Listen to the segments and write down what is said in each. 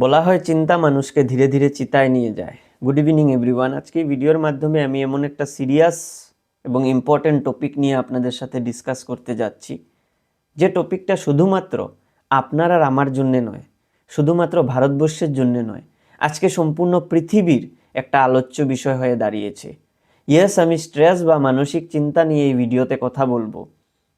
বলা হয় চিন্তা মানুষকে ধীরে ধীরে চিতায় নিয়ে যায়। Good evening everyone. আজকে এই ভিডিওর মাধ্যমে আমি এমন একটা সিরিয়াস এবং ইম্পর্ট্যান্ট টপিক নিয়ে আপনাদের সাথে ডিসকাস করতে যাচ্ছি, যে টপিকটা শুধুমাত্র আপনার আর আমার জন্যে নয়, শুধুমাত্র ভারতবর্ষের জন্যে নয়, আজকে সম্পূর্ণ পৃথিবীর একটা আলোচ্য বিষয় হয়ে দাঁড়িয়েছে। ইয়েস, আমি স্ট্রেস বা মানসিক চিন্তা নিয়ে এই ভিডিওতে কথা বলবো।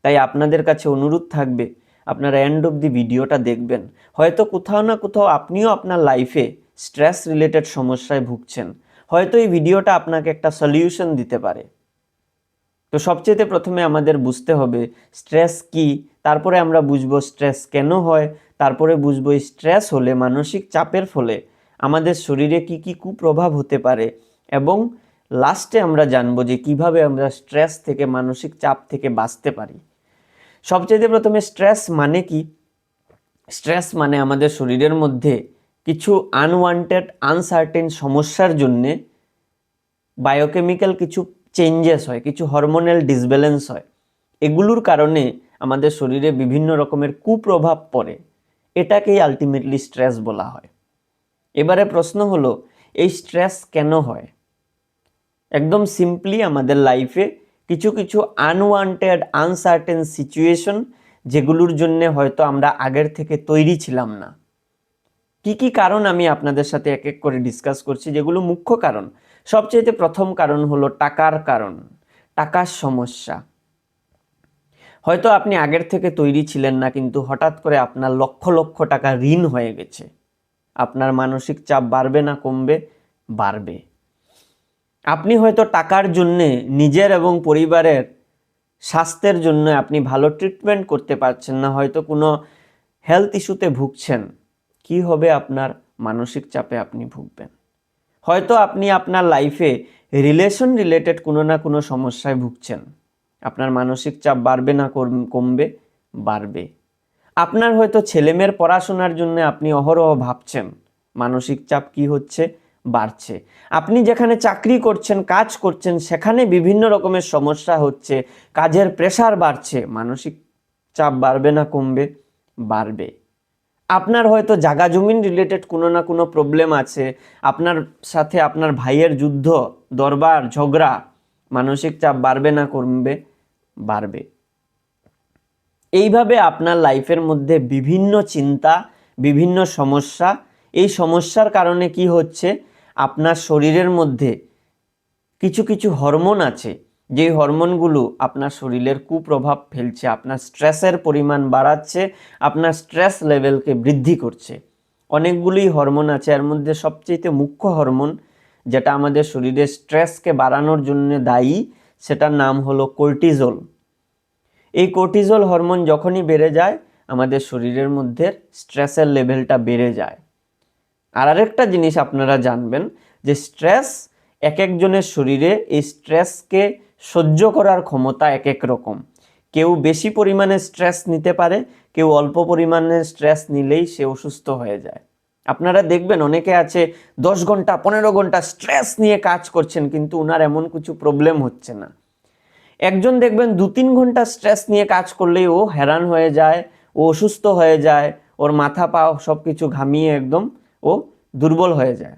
তাই আপনাদের কাছে অনুরোধ থাকবে, আপনারা এন্ড অব দি ভিডিওটা দেখবেন। হয়তো কোথাও না কোথাও আপনিও আপনার লাইফে স্ট্রেস রিলেটেড সমস্যায় ভুগছেন, হয়তো এই ভিডিওটা আপনাকে একটা সলিউশন দিতে পারে। তো সবচেয়ে প্রথমে আমাদের বুঝতে হবে স্ট্রেস কি, তারপরে আমরা বুঝবো স্ট্রেস কেন হয়, তারপরে বুঝবো স্ট্রেস হলে মানসিক চাপের ফলে আমাদের শরীরে কি কি কুপ্রভাব হতে পারে, এবং লাস্টে আমরা জানবো যে কিভাবে আমরা স্ট্রেস থেকে, মানসিক চাপ থেকে বাঁচতে পারি। সবচেয়ে প্রথমে স্ট্রেস মানে কি? স্ট্রেস মানে আমাদের শরীরের মধ্যে কিছু আনওয়ান্টেড, আনসার্টেন সমস্যার জন্যে বায়োকেমিক্যাল কিছু চেঞ্জেস হয়, কিছু হরমোনাল ডিসব্যালেন্স হয়। এগুলোর কারণে আমাদের শরীরে বিভিন্ন রকমের কুপ্রভাব পড়ে। এটাকেই আলটিমেটলি স্ট্রেস বলা হয়। এবারে প্রশ্ন হলো, এই স্ট্রেস কেন হয়? একদম সিম্পলি আমাদের লাইফে কিছু কিছু আনওয়ান্টেড, আনসার্টেন সিচুয়েশন, যেগুলোর জন্য হয়তো আমরা আগের থেকে তৈরি ছিলাম না। কি কি কারণ আমি আপনাদের সাথে এক এক করে ডিসকাস করছি, যেগুলো মুখ্য কারণ। সবচেয়ে প্রথম কারণ হলো টাকার কারণ, টাকার সমস্যা। হয়তো আপনি আগের থেকে তৈরি ছিলেন না, কিন্তু হঠাৎ করে আপনার লক্ষ লক্ষ টাকা ঋণ হয়ে গেছে। আপনার মানসিক চাপ বাড়বে না কমবে? বাড়বে। আপনি হয়তো টাকার জন্যে নিজের এবং পরিবারের স্বাস্থ্যের জন্য আপনি ভালো ট্রিটমেন্ট করতে পারছেন না, হয়তো কোনো হেলথ ইস্যুতে ভুগছেন। কি হবে? আপনার মানসিক চাপে আপনি ভুগবেন। হয়তো আপনি আপনার লাইফে রিলেশন রিলেটেড কোনো না কোনো সমস্যায় ভুগছেন। আপনার মানসিক চাপ বাড়বে না কমবে? বাড়বে। আপনার হয়তো ছেলেমেয়ের পড়াশোনার জন্য আপনি অহরহ ভাবছেন, মানসিক চাপ কি হচ্ছে? বাড়ছে। আপনি যেখানে চাকরি করছেন, কাজ করছেন, সেখানে বিভিন্ন রকমের সমস্যা হচ্ছে, কাজের প্রেশার বাড়ছে, মানসিক চাপ বাড়বে না কমবে? বাড়বে। আপনার হয়তো জায়গা জমিন রিলেটেড কোনো না কোনো প্রবলেম আছে, আপনার সাথে আপনার ভাইয়ের যুদ্ধ, দরবার, ঝগড়া, মানসিক চাপ বাড়বে না কমবে? বাড়বে। এইভাবে আপনার লাইফের মধ্যে বিভিন্ন চিন্তা, বিভিন্ন সমস্যা, এই সমস্যার কারণে কি হচ্ছে, আপনার শরীরের মধ্যে কিছু কিছু হরমোন আছে, যেই হরমোনগুলো আপনার শরীরের কুপ্রভাব ফেলছে, আপনার স্ট্রেসের পরিমাণ বাড়াচ্ছে, আপনার স্ট্রেস লেভেলকে বৃদ্ধি করছে। অনেকগুলোই হরমোন আছে, এর মধ্যে সবচেয়ে মুখ্য হরমোন যেটা আমাদের শরীরে স্ট্রেসকে বাড়ানোর জন্য দায়ী, সেটার নাম হলো কর্টিজল। এই কর্টিজল হরমোন যখনই বেড়ে যায়, আমাদের শরীরের মধ্যে স্ট্রেসের লেভেলটা বেড়ে যায়। আর আরেকটা জিনিস আপনারা জানবেন যে স্ট্রেস এক একজনের শরীরে এই স্ট্রেসকে সহ্য করার ক্ষমতা এক এক রকম। কেউ বেশি পরিমাণে স্ট্রেস নিতে পারে, কেউ অল্প পরিমাণে স্ট্রেস নিলেই সে অসুস্থ হয়ে যায়। আপনারা দেখবেন অনেকে আছে 10 ঘন্টা 15 ঘন্টা স্ট্রেস নিয়ে কাজ করছেন, কিন্তু ওনার এমন কিছু প্রবলেম হচ্ছে না। একজন দেখবেন 2-3 ঘন্টা স্ট্রেস নিয়ে কাজ করলেই ও হ্যারান হয়ে যায়, ও অসুস্থ হয়ে যায়, ওর মাথা পা সব কিছু ঘামিয়ে একদম ও দুর্বল হয়ে যায়।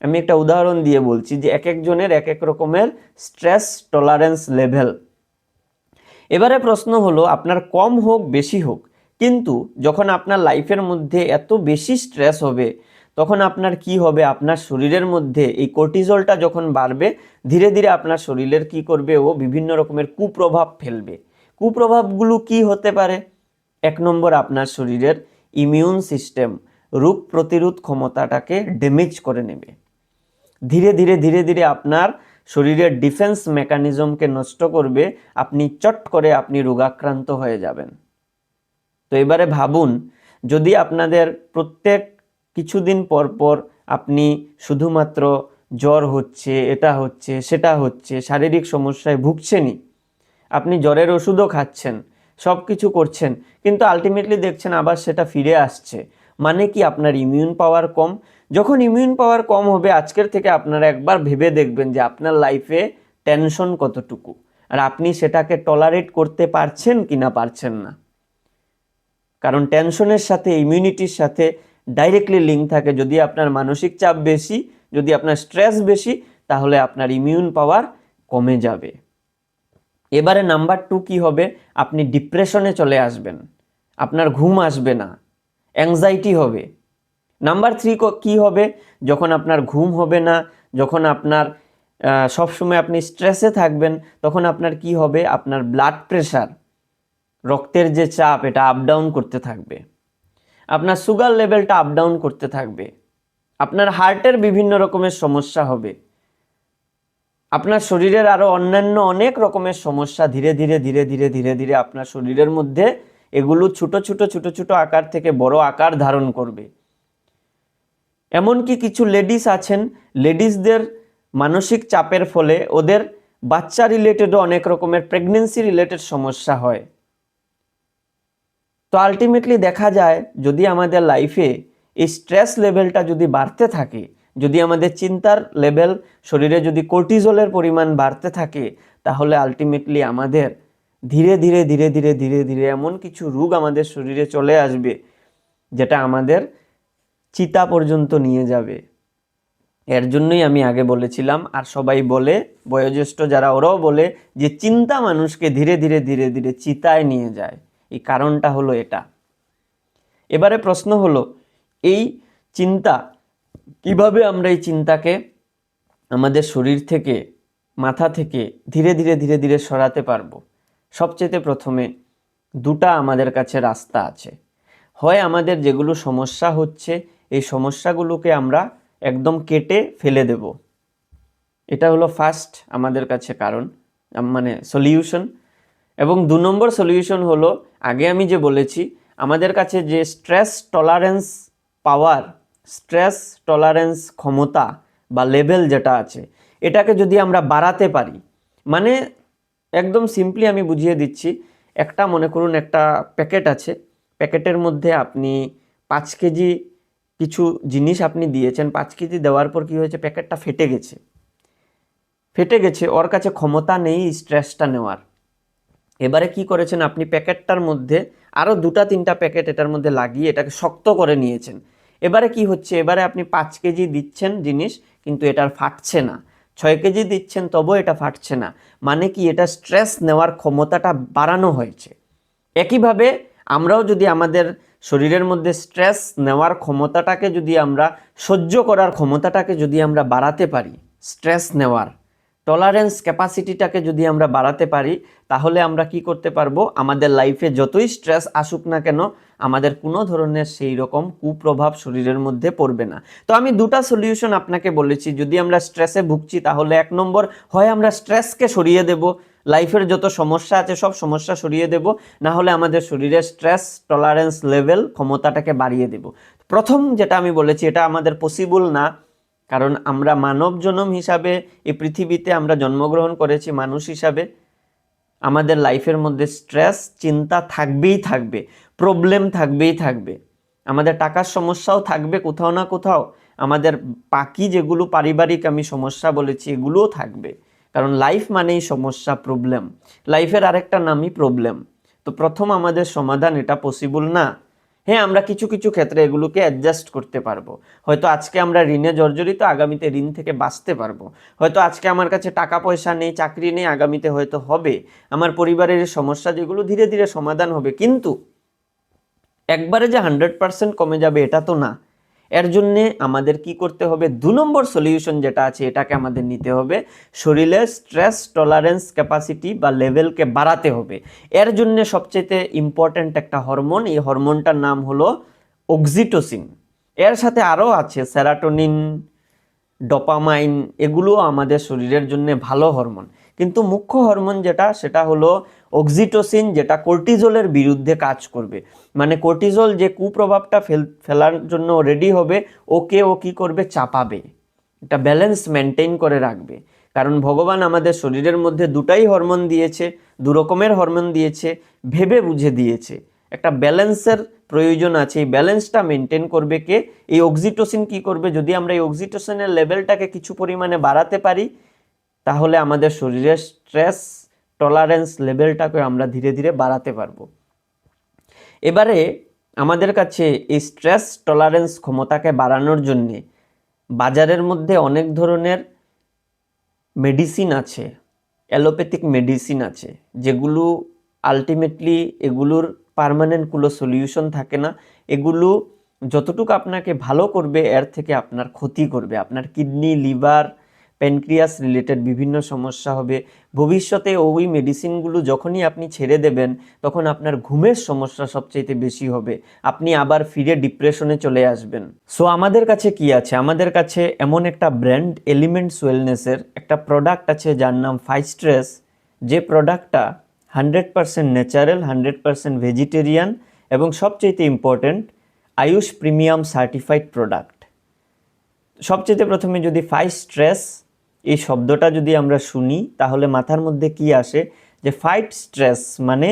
আমি একটা উদাহরণ দিয়ে বলছি যে এক একজনের এক এক রকমের স্ট্রেস টলারেন্স লেভেল। এবারে প্রশ্ন হলো, আপনার কম হোক বেশি হোক, কিন্তু যখন আপনার লাইফের মধ্যে এত বেশি স্ট্রেস হবে, তখন আপনার কি হবে? আপনার শরীরের মধ্যে এই কর্টিজলটা যখন বাড়বে, ধীরে ধীরে আপনার শরীরের কি করবে? ও বিভিন্ন রকমের কুপ্রভাব ফেলবে। কুপ্রভাবগুলো কি হতে পারে? 1 নম্বর, আপনার শরীরের ইমিউন সিস্টেম, রোগ প্রতিরোধ ক্ষমতাটাকে ড্যামেজ করে নেবে। ধীরে ধীরে ধীরে ধীরে আপনার শরীরের ডিফেন্স মেকানিজমকে নষ্ট করবে, আপনি চট করে আপনি রোগাক্রান্ত হয়ে যাবেন। তো এবারে ভাবুন, যদি আপনাদের প্রত্যেক কিছুদিন পর পর আপনি শুধুমাত্র জ্বর হচ্ছে, এটা হচ্ছে, সেটা হচ্ছে, শারীরিক সমস্যায় ভুগছেনই, আপনি জ্বরের ওষুধও খাচ্ছেন, সব কিছু করছেন, কিন্তু আলটিমেটলি দেখছেন আবার সেটা ফিরে আসছে, মানে কি? আপনার ইমিউন পাওয়ার কম। যখন ইমিউন পাওয়ার কম হবে, আজকের থেকে আপনারা একবার ভেবে দেখবেন যে আপনার লাইফে টেনশন কতটুকু, আর আপনি সেটাকে টলারেট করতে পারছেন কি না পারছেন না। কারণ টেনশনের সাথে, ইমিউনিটির সাথে ডাইরেক্টলি লিঙ্ক থাকে। যদি আপনার মানসিক চাপ বেশি, যদি আপনার স্ট্রেস বেশি, তাহলে আপনার ইমিউন পাওয়ার কমে যাবে। এবারে নাম্বার 2 কি হবে? আপনি ডিপ্রেশনে চলে আসবেন, আপনার ঘুম আসবে না, অ্যাংজাইটি হবে। নাম্বার 3 কি হবে? যখন আপনার ঘুম হবে না, যখন আপনার সবসময় আপনি স্ট্রেসে থাকবেন, তখন আপনার কি হবে? আপনার ব্লাড প্রেশার, রক্তের যে চাপ, এটা আপ ডাউন করতে থাকবে, আপনার সুগার লেভেলটা আপ ডাউন করতে থাকবে, আপনার হার্টের বিভিন্ন রকমের সমস্যা হবে, আপনার শরীরের আরো অন্যান্য অনেক রকমের সমস্যা ধীরে ধীরে ধীরে ধীরে ধীরে ধীরে আপনার শরীরের মধ্যে এগুলো ছোট ছোট ছোট ছোট আকার থেকে বড় আকার ধারণ করবে। এমনকি কিছু লেডিস আছেন, লেডিসদের মানসিক চাপের ফলে ওদের বাচ্চা রিলেটেডও অনেক রকমের প্রেগনেন্সি রিলেটেড সমস্যা হয়। তো আলটিমেটলি দেখা যায়, যদি আমাদের লাইফে এই স্ট্রেস লেভেলটা যদি বাড়তে থাকে, যদি আমাদের চিন্তার লেভেল, শরীরে যদি কর্টিজলের পরিমাণ বাড়তে থাকে, তাহলে আলটিমেটলি আমাদের ধীরে ধীরে ধীরে ধীরে ধীরে ধীরে এমন কিছু রোগ আমাদের শরীরে চলে আসবে যেটা আমাদের চিতা পর্যন্ত নিয়ে যাবে। এর জন্যই আমি আগে বলেছিলাম, আর সবাই বলে, বয়োজ্যেষ্ঠ যারা ওরাও বলে, যে চিন্তা মানুষকে ধীরে ধীরে ধীরে ধীরে চিতায় নিয়ে যায়। এই কারণটা হলো এটা। এবারে প্রশ্ন হলো, এই চিন্তা কিভাবে আমরা এই চিন্তাকে আমাদের শরীর থেকে, মাথা থেকে ধীরে ধীরে ধীরে ধীরে সরাতে পারবো? সবচেয়ে প্রথমে দুটা আমাদের কাছে রাস্তা আছে। হয় আমাদের যেগুলো সমস্যা হচ্ছে, এই সমস্যাগুলোকে আমরা একদম কেটে ফেলে দেব, এটা হলো ফার্স্ট আমাদের কাছে কারণ, মানে সলিউশন। এবং 2 নম্বর সলিউশন হলো, আগে আমি যে বলেছি, আমাদের কাছে যে স্ট্রেস টলারেন্স পাওয়ার, স্ট্রেস টলারেন্স ক্ষমতা বা লেভেল যেটা আছে, এটাকে যদি আমরা বাড়াতে পারি, মানে একদম সিম্পলি আমি বুঝিয়ে দিচ্ছি। একটা মনে করুন একটা প্যাকেট আছে, প্যাকেটের মধ্যে আপনি 5 কেজি কিছু জিনিস আপনি দিয়েছেন, 5 কেজি দেওয়ার পর কি হয়েছে? প্যাকেটটা ফেটে গেছে। ওর কাছে ক্ষমতা নেই স্ট্রেসটা নেওয়ার। এবারে কি করেছেন? আপনি প্যাকেটটার মধ্যে আরও 2-3টা প্যাকেট এটার মধ্যে লাগিয়ে এটাকে শক্ত করে নিয়েছেন। এবারে কি হচ্ছে? এবারে আপনি 5 কেজি দিচ্ছেন জিনিস, কিন্তু এটার ফাটছে না। 6 কেজি দিচ্ছেন, তবুও এটা ফাটছে না। মানে কি? এটা স্ট্রেস নেওয়ার ক্ষমতাটা বাড়ানো হয়েছে। একইভাবে আমরাও যদি আমাদের শরীরের মধ্যে স্ট্রেস নেওয়ার ক্ষমতাটাকে যদি আমরা, সহ্য করার ক্ষমতাটাকে যদি আমরা বাড়াতে পারি, স্ট্রেস নেওয়ার টলারেন্স ক্যাপাসিটিটাকে যদি আমরা বাড়াতে পারি, তাহলে আমরা কি করতে পারবো? আমাদের লাইফে যতই স্ট্রেস আসুক না কেন, আমাদের কোনো ধরনের সেই রকম কুপ্রভাব শরীরের মধ্যে পড়বে না। তো আমি 2টা সলিউশন আপনাকে বলেছি। যদি আমরা স্ট্রেসে ভুগছি, তাহলে 1 নম্বর, হয় আমরা স্ট্রেসকে সরিয়ে দেব, লাইফের যত সমস্যা আছে সব সমস্যা সরিয়ে দেব, না হলে আমাদের শরীরের স্ট্রেস টলারেন্স লেভেল ক্ষমতাটাকে বাড়িয়ে দেব। প্রথম যেটা আমি বলেছি, এটা আমাদের পসিবল না, কারণ আমরা মানব জনম হিসাবে এই পৃথিবীতে আমরা জন্মগ্রহণ করেছি মানুষ হিসাবে। আমাদের লাইফের মধ্যে স্ট্রেস, চিন্তা থাকবেই থাকবে, প্রবলেম থাকবেই থাকবে, আমাদের টাকার সমস্যাও থাকবে কোথাও না কোথাও, আমাদের বাকি যেগুলো পারিবারিক আমি সমস্যা বলেছি এগুলোও থাকবে। কারণ লাইফ মানেই সমস্যা, প্রবলেম। লাইফের আরেকটা নামই প্রবলেম। তো প্রথম আমাদের সমাধান এটা পসিবল না। হ্যাঁ, আমরা কিছু কিছু ক্ষেত্রে এগুলোকে অ্যাডজাস্ট করতে পারবো। হয়তো আজকে আমরা ঋণে জর্জরিত, আগামীতে ঋণ থেকে বাঁচতে পারবো। হয়তো আজকে আমার কাছে টাকা পয়সা নেই, চাকরি নেই, আগামীতে হয়তো হবে। আমার পরিবারের সমস্যা যেগুলো ধীরে ধীরে সমাধান হবে, কিন্তু একবারে যে 100% কমে যাবে এটা তো না। এর জন্যে আমাদের কি করতে হবে? 2 নম্বর সলিউশন যেটা আছে, এটাকে আমাদের নিতে হবে, শরীরের স্ট্রেস টলারেন্স ক্যাপাসিটি বা লেভেলকে বাড়াতে হবে। এর জন্য সবচেয়ে ইম্পর্ট্যান্ট একটা হরমোন, এই হরমোনটার নাম হলো অক্সিটোসিন। এর সাথে আরও আছে সেরাটোনিন, ডোপামাইন, এগুলোও আমাদের শরীরের জন্য ভালো হরমোন। কিন্তু মুখ্য হরমোন যেটা, সেটা হলো অক্সিটোসিন, যেটা কর্টিজলের বিরুদ্ধে কাজ করবে। মানে কর্টিজল যে কুপ্রভাবটা ফেলার জন্য রেডি হবে, ওকে ও কি করবে? চাপাবে, এটা ব্যালেন্স মেনটেন করে রাখবে। কারণ ভগবান আমাদের শরীরের মধ্যে 2টাই হরমোন দিয়েছে, 2 রকমের হরমোন দিয়েছে, ভেবে বুঝে দিয়েছে। একটা ব্যালেন্সের প্রয়োজন আছে। এই ব্যালেন্সটা মেনটেন করবে কে? এই অক্সিটোসিন কি করবে? যদি আমরা এই অক্সিটোসিনের লেভেলটাকে কিছু পরিমাণে বাড়াতে পারি, তাহলে আমাদের শরীরের স্ট্রেস টলারেন্স লেভেলটাকে আমরা ধীরে ধীরে বাড়াতে পারবো। এবারে আমাদের কাছে এই স্ট্রেস টলারেন্স ক্ষমতাকে বাড়ানোর জন্যে বাজারের মধ্যে অনেক ধরনের মেডিসিন আছে, অ্যালোপ্যাথিক মেডিসিন আছে, যেগুলো আলটিমেটলি এগুলোর পার্মানেন্ট কোনো সলিউশন থাকে না। এগুলো যতটুকু আপনাকে ভালো করবে এর থেকে আপনার ক্ষতি করবে। আপনার কিডনি, লিভার, প্যানক্রিয়াস রিলেটেড বিভিন্ন সমস্যা হবে। ভবিষ্যতে ওই মেডিসিনগুলো যখনই আপনি ছেড়ে দেবেন তখন আপনার ঘুমের সমস্যা সবচেয়ে বেশি হবে, আপনি আবার ফিরে ডিপ্রেশনে চলে আসবেন। সো আমাদের কাছে কি আছে? আমাদের কাছে এমন একটা ব্র্যান্ড এলিমেন্টস ওয়েলনেসের একটা প্রোডাক্ট আছে যার নাম ফাইস্ট্রেস, যে প্রোডাক্টটা 100% ন্যাচারাল, 100% ভেজিটেরিয়ান এবং সবচেয়ে important Ayush premium certified product. সবচেয়ে প্রথমে যদি ফাইস্ট্রেস এই শব্দটা যদি আমরা শুনি তাহলে মাথার মধ্যে কি আসে? যে ফাইট স্ট্রেস মানে,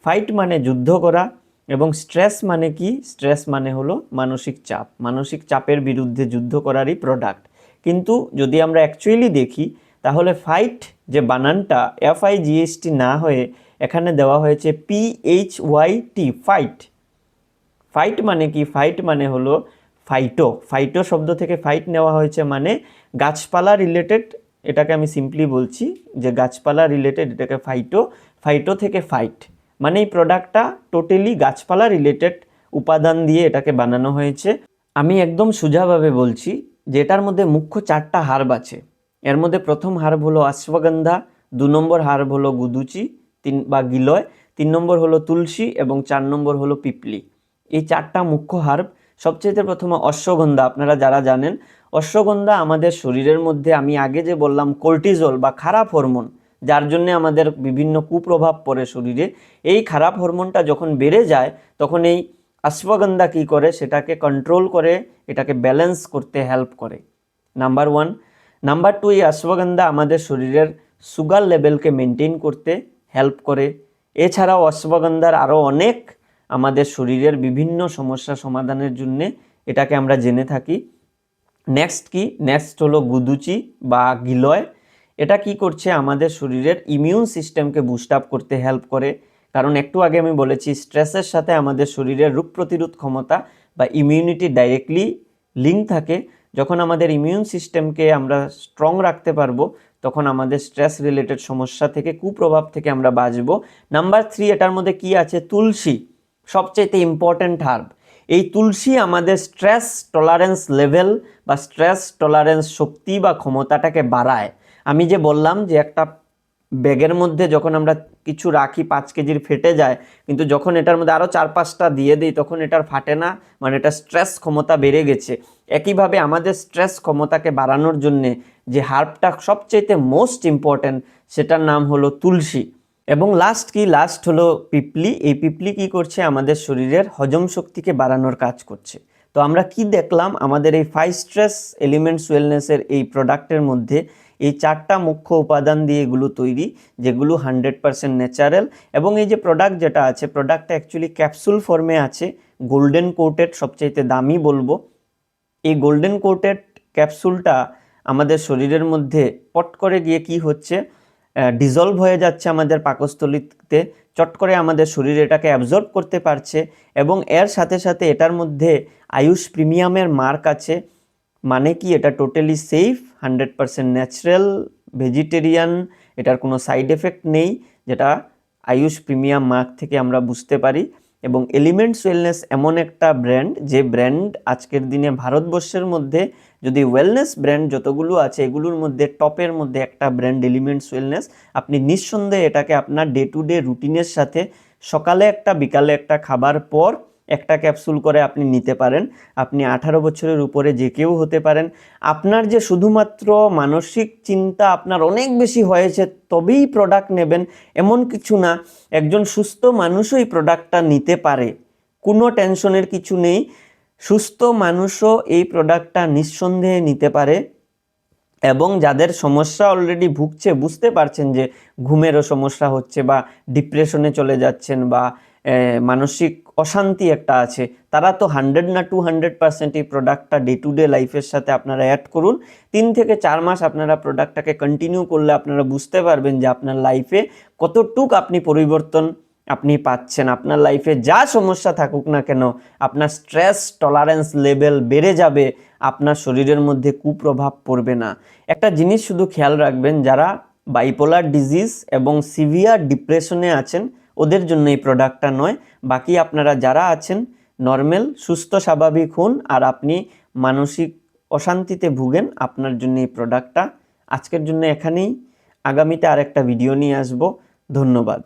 ফাইট মানে যুদ্ধ করা, এবং স্ট্রেস মানে কি? স্ট্রেস মানে হলো মানসিক চাপ, মানসিক চাপের বিরুদ্ধে যুদ্ধ করারই প্রোডাক্ট। কিন্তু যদি আমরা অ্যাকচুয়ালি দেখি তাহলে ফাইট যে বানানটা FIGHT না হয়ে এখানে দেওয়া হয়েছে PHYT, ফাইট। ফাইট মানে কি? ফাইট মানে হলো ফাইটো, ফাইটো শব্দ থেকে ফাইট নেওয়া হয়েছে, মানে গাছপালা রিলেটেড। এটাকে আমি সিম্পলি বলছি যে গাছপালা রিলেটেড, এটাকে ফাইটো, ফাইটো থেকে ফাইট, মানে এই প্রোডাক্টটা টোটালি গাছপালা রিলেটেড উপাদান দিয়ে এটাকে বানানো হয়েছে। আমি একদম সোজাভাবে বলছি যে এটার মধ্যে মুখ্য 4টা হার্ব আছে। এর মধ্যে প্রথম হার্ব হলো অশ্বগন্ধা, 2 নম্বর হার্ব হলো গুদুচি বা গিলয়, 3 নম্বর হলো তুলসী এবং 4 নম্বর হলো পিপলি। এই 4টা মুখ্য হার্ব। সবচেয়ে প্রথমে অশ্বগন্ধা। আপনারা যারা জানেন, অশ্বগন্ধা আমাদের শরীরের মধ্যে, আমি আগে যে বললাম কর্টিজল বা খারাপ হরমোন, যার জন্য আমাদের বিভিন্ন কুপ্রভাব পড়ে শরীরে, এই খারাপ হরমোনটা যখন বেড়ে যায় তখন এই অশ্বগন্ধা কী করে? সেটাকে কন্ট্রোল করে, এটাকে ব্যালেন্স করতে হেল্প করে, নাম্বার 1। নাম্বার 2, এই অশ্বগন্ধা আমাদের শরীরের সুগার লেভেলকে মেনটেন করতে হেল্প করে। এছাড়াও অশ্বগন্ধার আরও অনেক আমাদের শরীরের বিভিন্ন সমস্যা সমাধানের জন্যে এটাকে আমরা জেনে থাকি। নেক্সট কি? নেক্সট হলো গুদুচি বা গিলয়। এটা কি করছে? আমাদের শরীরের ইমিউন সিস্টেমকে বুস্ট আপ করতে হেল্প করে। কারণ একটু আগে আমি বলেছি স্ট্রেসের সাথে আমাদের শরীরের রোগ প্রতিরোধ ক্ষমতা বা ইমিউনিটি ডাইরেক্টলি লিঙ্ক থাকে। যখন আমাদের ইমিউন সিস্টেমকে আমরা স্ট্রং রাখতে পারবো তখন আমাদের স্ট্রেস রিলেটেড সমস্যা থেকে, কুপ্রভাব থেকে আমরা বাঁচব। নাম্বার 3, এটার মধ্যে কি আছে? তুলসী, সবচেয়ে ইম্পর্ট্যান্ট হার্ব। এই তুলসী আমাদের স্ট্রেস টলারেন্স লেভেল বা স্ট্রেস টলারেন্স শক্তি বা ক্ষমতাটাকে বাড়ায়। আমি যে বললাম যে একটা ব্যাগের মধ্যে যখন আমরা কিছু রাখি 5 কেজির ফেটে যায়, কিন্তু যখন এটার মধ্যে আরও 4-5টা দিয়ে দিই তখন এটার ফাটে না, মানে এটা স্ট্রেস ক্ষমতা বেড়ে গেছে। একইভাবে আমাদের স্ট্রেস ক্ষমতাকে বাড়ানোর জন্যে যে হার্বটা সবচেয়ে মোস্ট ইম্পর্ট্যান্ট সেটার নাম হলো তুলসী। এবং লাস্ট কি? লাস্ট হলো পিপলি। এই পিপলি কি করছে? আমাদের শরীরের হজম শক্তিকে বাড়ানোর কাজ করছে। তো আমরা কি দেখলাম? আমাদের এই ফাইস্ট্রেস এলিমেন্টস ওয়েলনেসের এই প্রোডাক্টের মধ্যে এই 4টা মুখ্য উপাদান দিয়ে এগুলো তৈরি, যেগুলো 100% ন্যাচারাল। এবং এই যে প্রোডাক্ট যেটা আছে, প্রোডাক্টটা অ্যাকচুয়ালি ক্যাপসুল ফর্মে আছে, গোল্ডেন কোটেড, সবচাইতে দামি বলবো। এই গোল্ডেন কোটেড ক্যাপসুলটা আমাদের শরীরের মধ্যে পট করে গিয়ে কি হচ্ছে? ডিজলভ হয়ে যাচ্ছে আমাদের পাকস্থলীতে, চট করে আমাদের শরীর এটাকে অ্যাবজর্ব করতে পারছে। এবং এর সাথে সাথে এটার মধ্যে আয়ুষ প্রিমিয়ামের মার্ক আছে, মানে কি? এটা টোটালি সেফ, 100% ন্যাচারাল, ভেজিটেরিয়ান, এটার কোনো সাইড এফেক্ট নেই, যেটা আয়ুষ প্রিমিয়াম মার্ক থেকে আমরা বুঝতে পারি। এবং এলিমেন্টস ওয়েলনেস এমন একটা ব্র্যান্ড, যে ব্র্যান্ড আজকের দিনে ভারতবর্ষের মধ্যে যদি ওয়েলনেস ব্র্যান্ড যতগুলো আছে এগুলোর মধ্যে টপের মধ্যে একটা ব্র্যান্ড এলিমেন্টস ওয়েলনেস। আপনি নিঃসন্দেহে এটাকে আপনার ডে টু ডে রুটিনের সাথে সকালে একটা, বিকালে একটা, খাবার পর একটা ক্যাপসুল করে আপনি নিতে পারেন। আপনি 18 বছরের উপরে যে কেউ হতে পারেন। আপনার যে শুধুমাত্র মানসিক চিন্তা আপনার অনেক বেশি হয়েছে তবেই প্রোডাক্ট নেবেন এমন কিছু না, একজন সুস্থ মানুষও এই প্রোডাক্টটা নিতে পারে, কোনো টেনশনের কিছু নেই। সুস্থ মানুষও এই প্রোডাক্টটা নিঃসন্দেহে নিতে পারে। এবং যাদের সমস্যা অলরেডি ভুগছে, বুঝতে পারছেন যে ঘুমেরও সমস্যা হচ্ছে বা ডিপ্রেশনে চলে যাচ্ছেন বা মানসিক অশান্তি একটা আছে, তারা তো 100 না 200% এই প্রোডাক্টটা ডে টু ডে লাইফের সাথে আপনারা অ্যাড করুন। 3 থেকে 4 মাস আপনারা প্রোডাক্টটাকে কন্টিনিউ করলে আপনারা বুঝতে পারবেন যে আপনার লাইফে কতটুক আপনি পরিবর্তন আপনি পাচ্ছেন। আপনার লাইফে যা সমস্যা থাকুক না কেন, আপনার স্ট্রেস টলারেন্স লেভেল বেড়ে যাবে, আপনার শরীরের মধ্যে কুপ্রভাব পড়বে না। একটা জিনিস শুধু খেয়াল রাখবেন, যারা বাইপোলার ডিজিজ এবং সিভিয়ার ডিপ্রেশনে আছেন ওদের জন্য এই প্রোডাক্টটা নয়। বাকি আপনারা যারা আছেন নর্মাল সুস্থ স্বাভাবিক হন আর আপনি মানসিক অশান্তিতে ভুগেন, আপনার জন্য এই প্রোডাক্টটা। আজকের জন্য এখানেই, আগামীতে আরেকটা ভিডিও নিয়ে আসবো। ধন্যবাদ।